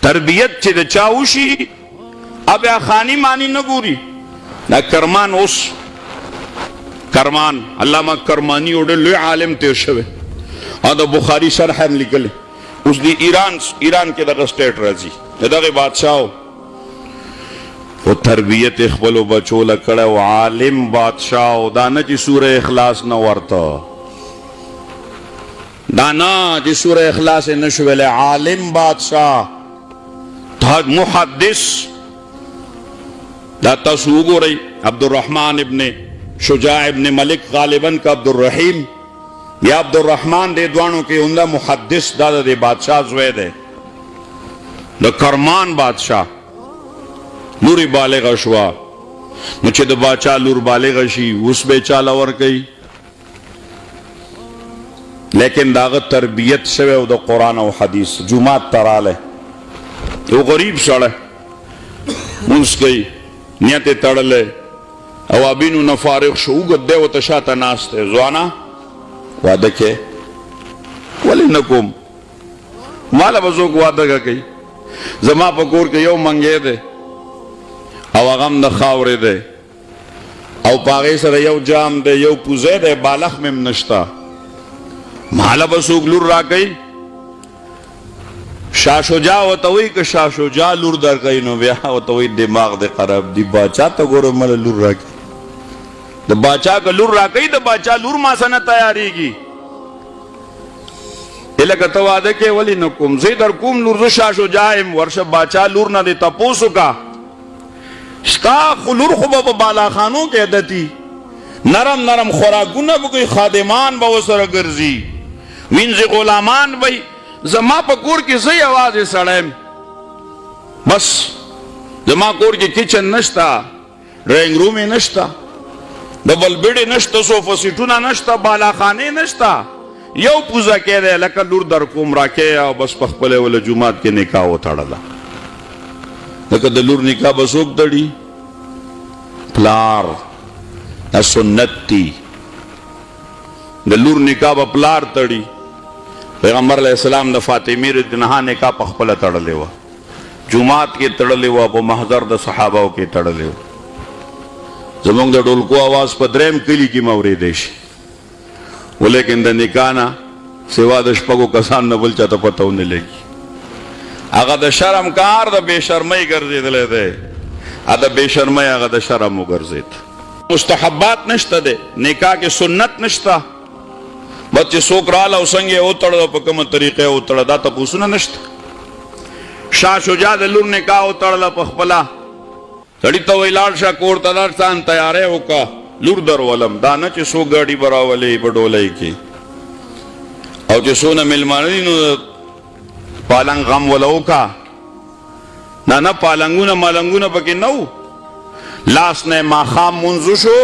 تربیت چې د چا وشي بیا خانی مانی نه ګوري. دا کرمان اوس کرمان علامه کرمانی او ډېر لوی عالم تیر شوی او د بخاري شرح هم لیکلی. اوس د ایران کې دغه سټیټ راځي دغه بادشاهو او تربیت خپلو بچو له کړی او عالم بادشاهو. دا نه چې سوره اخلاص نه ورته، دا نه چې سوره اخلاص یې نه شو ویلی، عالم بادشاه محدث. دا تاسو وګورئ عبدالرحمن ابن شجاع ابن ملک غالباً کا عبدالرحیم یا عبدالرحمن دے دوانو کے عمدہ محدث دا دے بادشاہ زوی دے دا کرمان بادشاہ. لوری بالغ شوا نو چې د بادشاہ لور بالغ شي اوس به چاله ورکوي، لیکن داغه تربیت شوی او د قرآن او حدیث. جمعات ته رالی یو غریب سړی مونځ کوي، نیت یې تړلی، اوابینو نه فارغ شو، اوږد دی ورته شاته ناست دی. ځوانه واده کې ولې نه کوم؟ ماله به څوک واده کوي؟ زما په کور کې یو منګی دی او هغه هم د خاورې دی او په هغې سره یو جام دی، یو پوزی دی، بالښت مې هم نشته. ماله به څوک لور راکوي؟ شاه شجاع ورته وایي که شاه شجاع لور درکوي نو بیا ورته وایي دماغ دی خراب دی. باچا ته ګوره مله لور راکوي، د باچا که لور راکوي د باچا لور ما سره نه تیارېږي. لکه ته واده کې ولې نه کوم؟ زه در کوم لور، زه شاه شجاع یم، ورشه باچا لور نه دې تپوس وکړه. ستا خو لور خو به په بالاخانو کې عادتي نرم نرم خوراکونه به کوي، خادمان به ورسره ګرځي، وینځي غلامان به. زما په کور کې زه یوازې سړی یم، بس زما کور کې کچن نشته، ډرینګ روم یې نشته، ډبل بیډ نشته، صوفه سیټونه نشته، بالاخانې نشته، یو پوزه کې دی لکه لور در کوم راکې او بس په خپله وله جومات کې نکاح وتړله. لکه د لور نکاح به څوک تړي؟ پلار. دا سنت دی، د لور نکاح به پلار تړي. پیغمبر علیہ السلام د فاطمې رضی الله عنها نکاح په خپله تړلې وه، جومات کې تړلې وه، په محضر د صحابهو کې تړلې وه. زمونږ د ډولکو آواز په دریم کلي کې مه اورېدی شي، ولیکن د نکاح نه سوا د شپږو کسان نه بل چاته پته ونه لګي. هغه د شرم کار د بې شرمۍ ګرځېدلی دی، د بې شرمۍ هغه د شرم وګرځېد. مستحبات نشته دی، نکاح کې سنت نشته، بس چې څوک راله او څنګه یې وتړه په کومه طریقه یې وتړه دا تپوسونه نشته. شاه شجاع د لور نکاح وتړله په خپله، سړي ته وایي لاړ شه کور ته لاړ ځان تیاری وکړه لور درولم. دا نه چې څوک ګاډي به راولې په ډولۍ کې او چې څونه مېلمانه دي نو پالنګ غم وله وکړه. نه پالنګونه مالنګونه پکې نه وو. لاس نه ماښام مونځ شو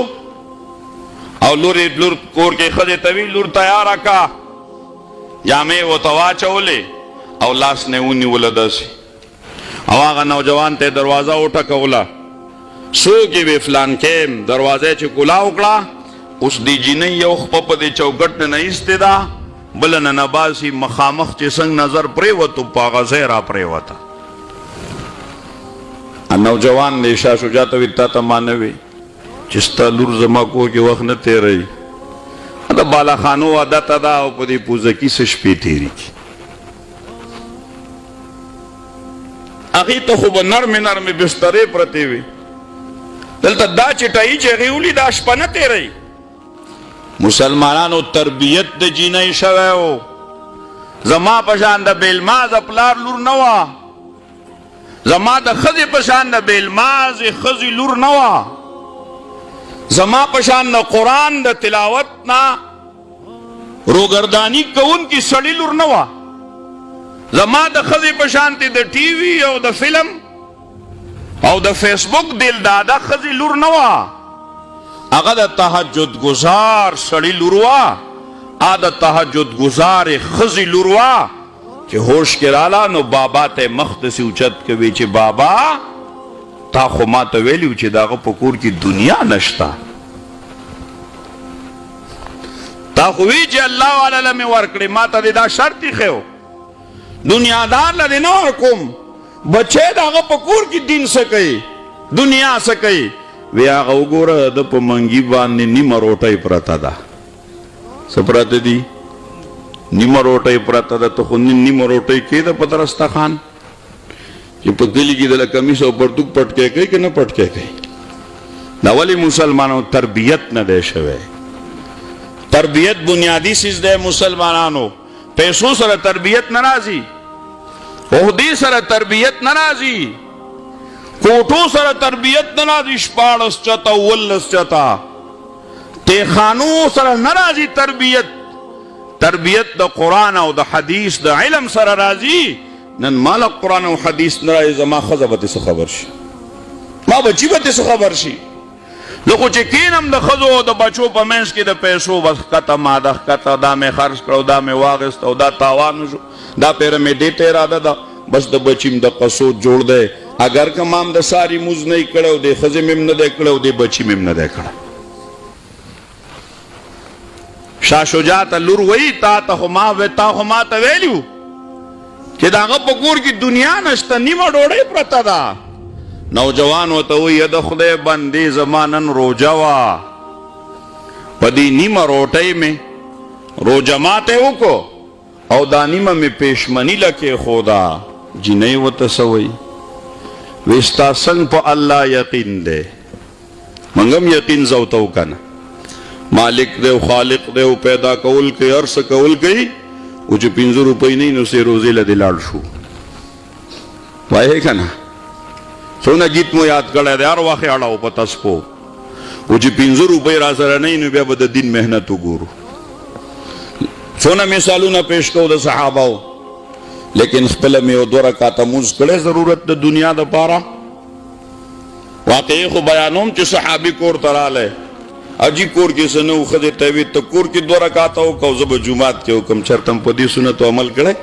او لور کور کې ښځې ته وي لور تیاره کا، جامې ورته واچولې او لاس نه ونیوله داسې، او هغه نوجوان ته دروازه وټکوله. څوک یې وی فلان کې دروازه چې کولا وکړه، اوس د جینۍ یو خپه په دې چوکټ نه ایستې ده، بله نه نباسي، مخامخ چې څنګه نظر پرېوتو په هغه ځای را پرېوته. نوجوان دی شاه شجاع ته وي تا ته ما نه وي چې ستا لور زما کور کې وخت نه تېروي، د بالاخانو عادت ده او په دې پوزکي څه شپې تېرېږي. هغې ته خو به نرمې نرمې بسترې پرتې وي، دلته دا چټایي چې هغې ولي دا شپه نه تېروي. مسلمانانو تربیت د جینۍ شوی و. زما په شان د بېلمازه پلار لور نه وه، زما د ښځې په شان د بېلمازې ښځې لور نه وه، زما په شان د قرآن د تلاوت نه روګرداني کوونکي سړي لور نه وه، زما د ښځې په شانتې د ټي وي او د فلم او د فیسبوک دلداده ښځې لور نه وه، هغه د تهجد ګزار سړي لور وه، هغه د تهجد ګزارې ښځې لور وه چې هوش کې راله نو بابا ته مخ داسې اوچت کوي چې بابا تا خو ما ته ویلي چې د هغه په کور کې دنیا نشته، تا خو وی چې الله والا له مې ورکړې، ما ته دې دا شرط ایښی و دنیادار له دې نه ورکوم، بچے داغه پکور کی دین سکئی دنیا سکئی وی هغه وګوره د په منګي باندې نیمه روټۍ پرته ده څه پرته دي نیمه روټۍ پرته ده ته خو نیمه روټۍ کېده په درسته خان چې په کلي کې د کمیس او پرتوک پټکې کوي که نه پټکې کوي دا ولې مسلمانانو تربیت نه دی شوی تربیت بنیادی چیز دی مسلمانانو پیسو سره تربیت نه راځي عہدې سره تربیت نه راځي کوټو سره تربیت نه راځي 14 چتا 19 چتا تیخانو سره نه راځي تربیت د قرآن او د حدیث د علم سره راځي نن مال قرآن او حدیث نه راځي زما ښځه به څه خبر شي ما بچي به څه خبر شي نو خو چې کینم د ښځو او د بچو په منځ کې د پیسو بس ښکته ماده ښکته دا مې خرڅ کړه او دا مې واخیست او دا تاوان شو دا پیره مې دې ته اراده ده بس د بچیم د قصود جوړ دی اگر که مام د ساری موز نه کړه او د ښځې مې نه دی کړه او د بچي مې نه دی کړه شاه شجاع ته لور وایي تا خو ما ته ویلو چې د هغه په کور کې دنیا نشته نیمه ډوډۍ پرته ده نوجوان ورته وایي د خدای بندې زما نن روژه وه په دې نیمه روټۍ مې روژه ماته وکړو او دا نیمه مې پېشمني له کېښوده جینۍ ورته څه وایي وی ستا څنګ په الله یقین دی موږ هم یقین زه ورته وکنه مالک دی او خالق دی او پیدا کول کوي هر څه کول کوي او چې 5 روپۍ نه نو سې روزې له دې لاړ شو وایې که نه څونه گیت مو یاد کړی دی هر وخت یې اړه په تسپو او چې 5 روپۍ را سره نه نو بیا به د دین محنت وګورو څونه مثالونه پیش کوو د صحابهو لیکن خپله مې یو 2 رکعته مونځ کړی ضرورت د دنیا دپاره واقعي خو بیانوم چې صحابي کور ته رالی عجیب کور کې څه نه و ښځې ته ویې ته کور کې 2 رکعته وکړه زه به جومات کې وکړم چېرته م په دې سنتو عمل کړی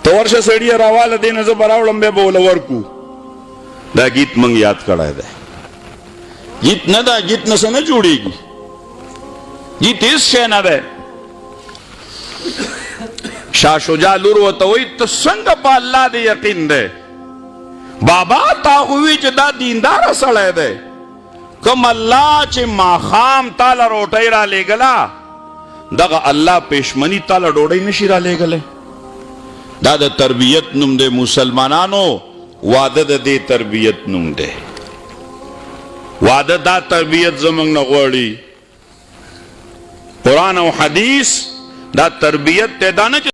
ته ورشه سړیه راواله دې نه زه به راوړم بیا به وله ورکو دا گیت موږ یاد کړی دی گیت نه ده گیت نه څه نه جوړېږي گیت هېڅ شی نه دی شاه شجاع لور ورته وایي ته څنګه په الله دې یقین دی بابا تا خو وی چې دا دینداره سړی دی کم الله چې ماښام تاله روټۍ را لېږله دغه الله پېشمني تاله ډوډۍ نشي را لېږلی دا د تربیت نوم دی مسلمانانو واده د دې تربیت نوم دی واده دا تربیت زموږ نه غواړي قرآن او حدیث دا تربیت دی دا نه